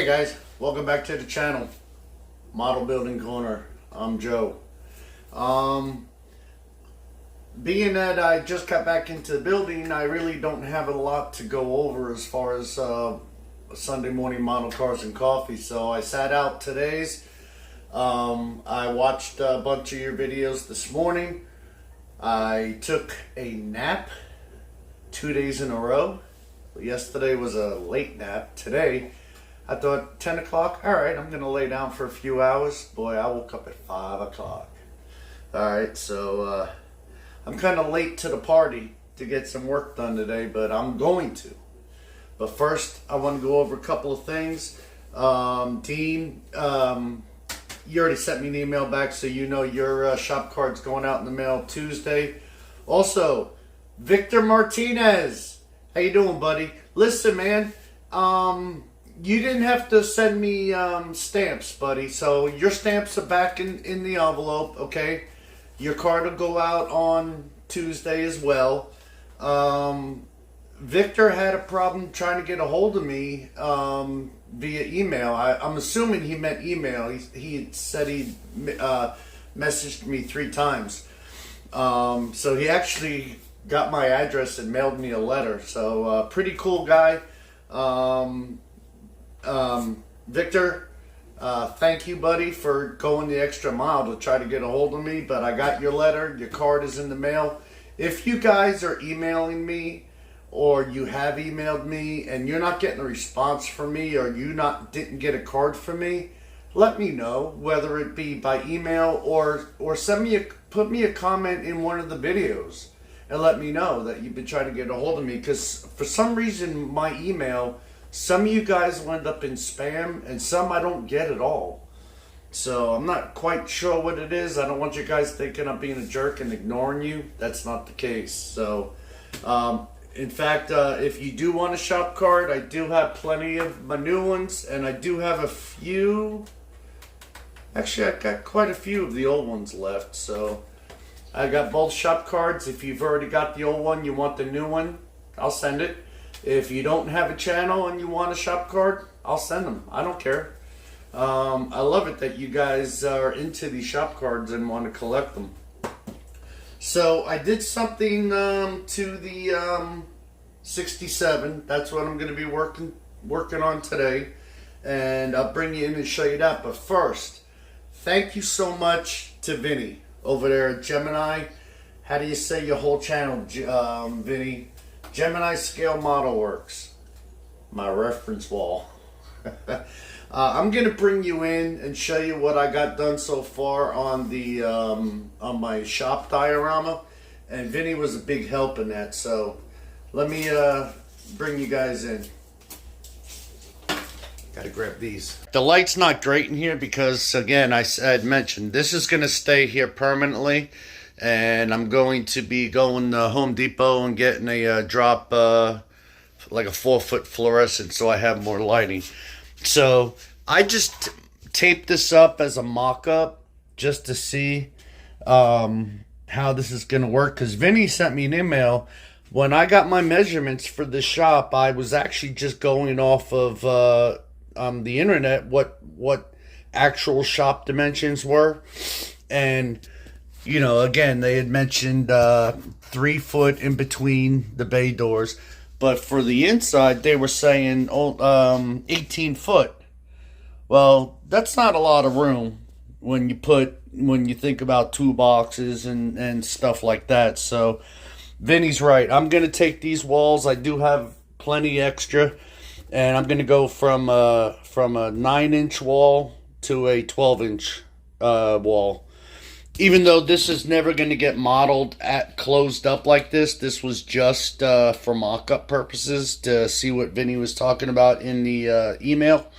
Hey guys, welcome back to the channel. Model Building Corner. I'm Joe. Being that I just got back into the building, I really don't have a lot to go over as far as Sunday morning model cars and coffee. So I sat out today's. I watched a bunch of your videos this morning. I took a nap 2 days in a row. Yesterday was a late nap. Today I thought 10 o'clock, all right, I'm going to lay down for a few hours. Boy, I woke up at 5 o'clock. All right, so I'm kind of late to the party to get some work done today, but I'm going to. But first, I want to go over a couple of things. Dean, you already sent me an email back, so you know your shop card's going out in the mail Tuesday. Also, Victor Martinez, how you doing, buddy? Listen, man, you didn't have to send me stamps, buddy. So your stamps are back in the envelope, okay? Your card will go out on Tuesday as well. Victor had a problem trying to get a hold of me via email. I'm assuming he meant email. He said he messaged me 3 times. So he actually got my address and mailed me a letter. So pretty cool guy. Victor, thank you, buddy, for going the extra mile to try to get a hold of me. But I got your letter. Your card is in the mail. If you guys are emailing me, or you have emailed me and you're not getting a response from me, or you didn't get a card from me, let me know, whether it be by email or put me a comment in one of the videos and let me know that you've been trying to get a hold of me. Because for some reason my email, some of you guys will end up in spam and some I don't get at all. So I'm not quite sure what it is. I don't want you guys thinking I'm being a jerk and ignoring you. That's not the case. So in fact, if you do want a shop card, I do have plenty of my new ones, and I do have a few. Actually, I've got quite a few of the old ones left. So I got both shop cards. If you've already got the old one, you want the new one, I'll send it. If you don't have a channel and you want a shop card, I'll send them. I don't care. I love it that you guys are into these shop cards and want to collect them. So I did something to the 67. That's what I'm going to be working on today, and I'll bring you in and show you that. But first, thank you so much to Vinny over there at Gemini. How do you say your whole channel, Vinny? Gemini Scale Model Works. My reference wall. I'm gonna bring you in and show you what I got done so far on the on my shop diorama, and Vinny was a big help in that. So let me bring you guys in. Gotta grab these. The light's not great in here because, again, I had mentioned this is gonna stay here permanently, and I'm going to be going to Home Depot and getting a drop like a 4-foot fluorescent, so I have more lighting. So I just taped this up as a mock-up just to see how this is going to work, because Vinny sent me an email. When I got my measurements for the shop, I was actually just going off of the internet what actual shop dimensions were. And, you know, again, they had mentioned 3 foot in between the bay doors. But for the inside, they were saying 18 foot. Well, that's not a lot of room when you think about toolboxes and stuff like that. So Vinny's right. I'm going to take these walls. I do have plenty extra, and I'm going to go from a 9-inch wall to a 12-inch wall. Even though this is never going to get modeled closed up like this, this was just for mock-up purposes to see what Vinny was talking about in the email.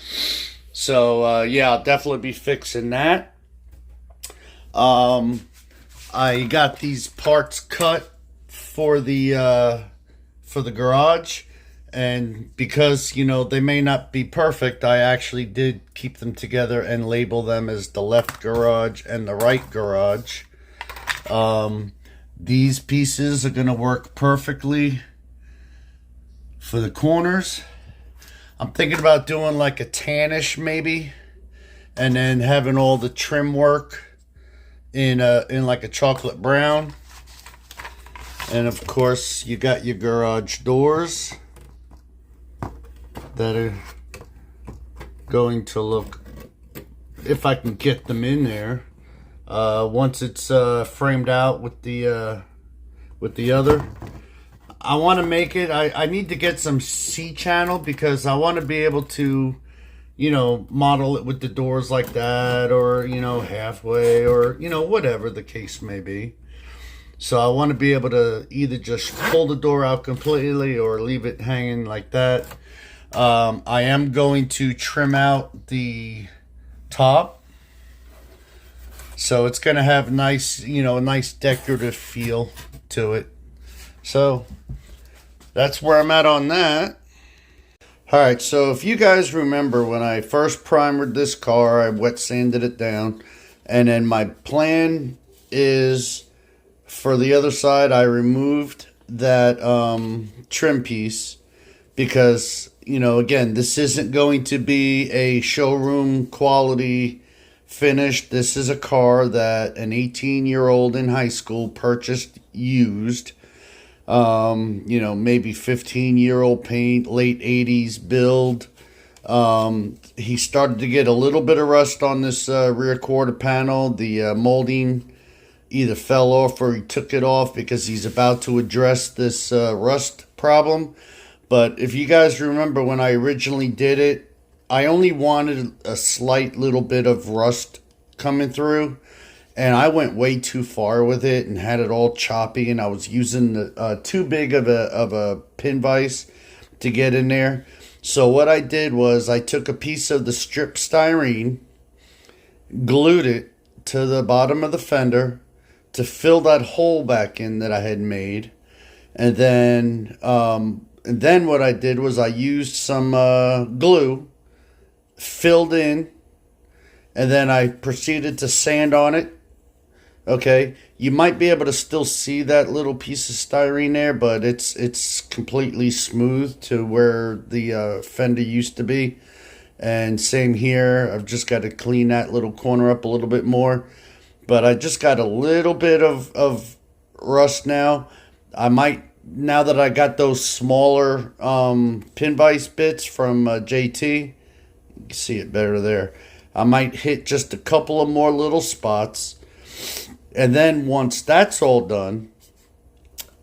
So yeah, I'll definitely be fixing that. I got these parts cut for the garage, and because, you know, they may not be perfect, I actually did keep them together and label them as the left garage and the right garage. These pieces are going to work perfectly for the corners. I'm thinking about doing like a tannish maybe, and then having all the trim work in like a chocolate brown. And of course, you got your garage doors that are going to look, if I can get them in there, once it's framed out with the other. I want to make it, I need to get some C-channel because I want to be able to, you know, model it with the doors like that, or, you know, halfway, or, you know, whatever the case may be. So I want to be able to either just pull the door out completely or leave it hanging like that. I am going to trim out the top, so it's going to have nice, you know, a nice decorative feel to it. So that's where I'm at on that. Alright, so if you guys remember when I first primered this car, I wet sanded it down, and then my plan is for the other side, I removed that trim piece because, you know, again, this isn't going to be a showroom quality finish. This is a car that an 18-year-old in high school purchased used. You know, maybe 15-year-old paint, late 80s build. He started to get a little bit of rust on this rear quarter panel. The molding either fell off or he took it off because he's about to address this rust problem. But if you guys remember when I originally did it, I only wanted a slight little bit of rust coming through, and I went way too far with it and had it all choppy, and I was using the, too big of a pin vise to get in there. So what I did was I took a piece of the strip styrene, glued it to the bottom of the fender to fill that hole back in that I had made. And then what I did was I used some glue, filled in, and then I proceeded to sand on it. Okay, you might be able to still see that little piece of styrene there, but it's completely smooth to where the fender used to be. And same here, I've just got to clean that little corner up a little bit more. But I just got a little bit of rust now. I might, now that I got those smaller pin vise bits from JT, you can see it better there. I might hit just a couple of more little spots. And then once that's all done,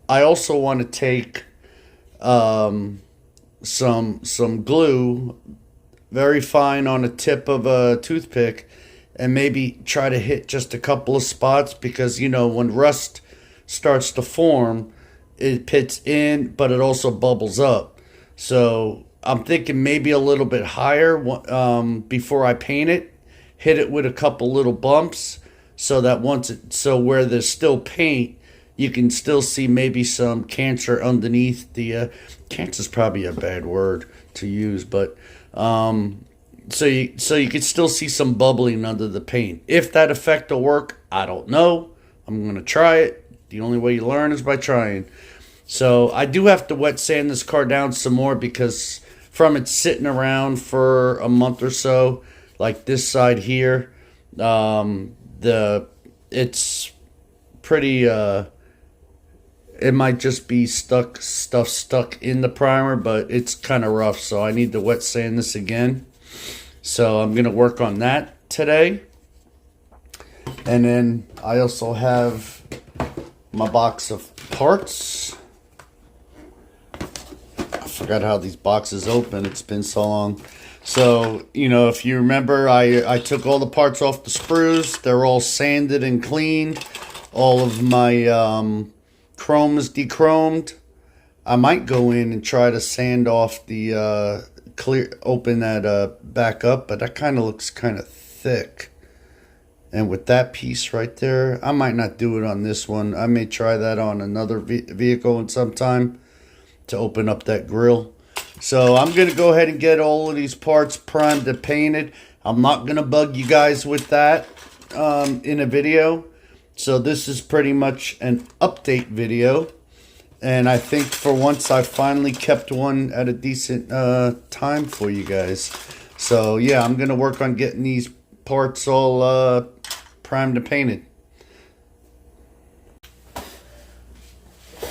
I also want to take some glue, very fine on the tip of a toothpick, and maybe try to hit just a couple of spots, because, you know, when rust starts to form, it pits in, but it also bubbles up. So I'm thinking maybe a little bit higher before I paint it, hit it with a couple little bumps, so that once it, so where there's still paint, you can still see maybe some cancer underneath the, cancer is probably a bad word to use, but, so you could still see some bubbling under the paint. If that effect will work, I don't know. I'm going to try it. The only way you learn is by trying. So I do have to wet sand this car down some more, because from it sitting around for a month or so, like this side here, it's pretty, it might just be stuff stuck in the primer, but it's kind of rough, so I need to wet sand this again. So I'm going to work on that today. And then I also have my box of parts. I forgot how these boxes open. It's been so long. So, you know, if you remember, I took all the parts off the sprues. They're all sanded and cleaned. All of my chrome is dechromed. I might go in and try to sand off the open that back up, but that kind of looks kind of thick. And with that piece right there, I might not do it on this one. I may try that on another vehicle in some time to open up that grill. So I'm going to go ahead and get all of these parts primed and painted. I'm not going to bug you guys with that in a video. So this is pretty much an update video. And I think for once I finally kept one at a decent time for you guys. So yeah, I'm going to work on getting these parts all primed and painted.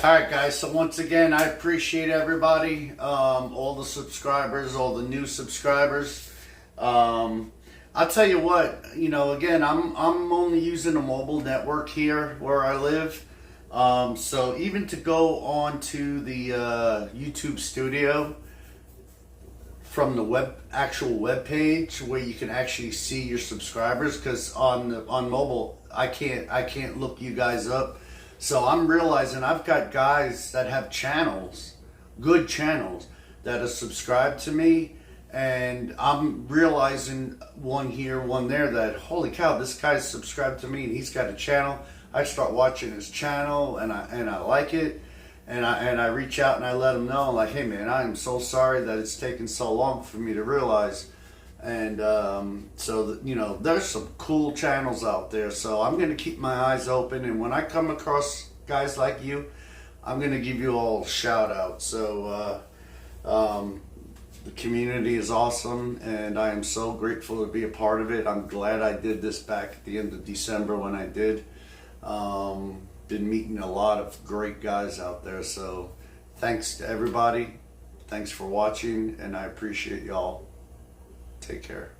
Alright guys, so once again, I appreciate everybody, all the subscribers, all the new subscribers. I'll tell you what, you know, again, I'm only using a mobile network here where I live. So even to go on to the YouTube studio from the actual web page where you can actually see your subscribers, because on mobile I can't look you guys up. So I'm realizing I've got guys that have channels, good channels, that are subscribed to me, and I'm realizing one here, one there, that holy cow, this guy's subscribed to me and he's got a channel. I start watching his channel and I like it, and I reach out and I let him know, like, hey man, I am so sorry that it's taken so long for me to realize. And so you know, there's some cool channels out there, so I'm going to keep my eyes open, and when I come across guys like you, I'm going to give you all a shout out. So the community is awesome, and I am so grateful to be a part of it. I'm glad I did this back at the end of December when I did. Been meeting a lot of great guys out there, so thanks to everybody. Thanks for watching, and I appreciate y'all. Take care.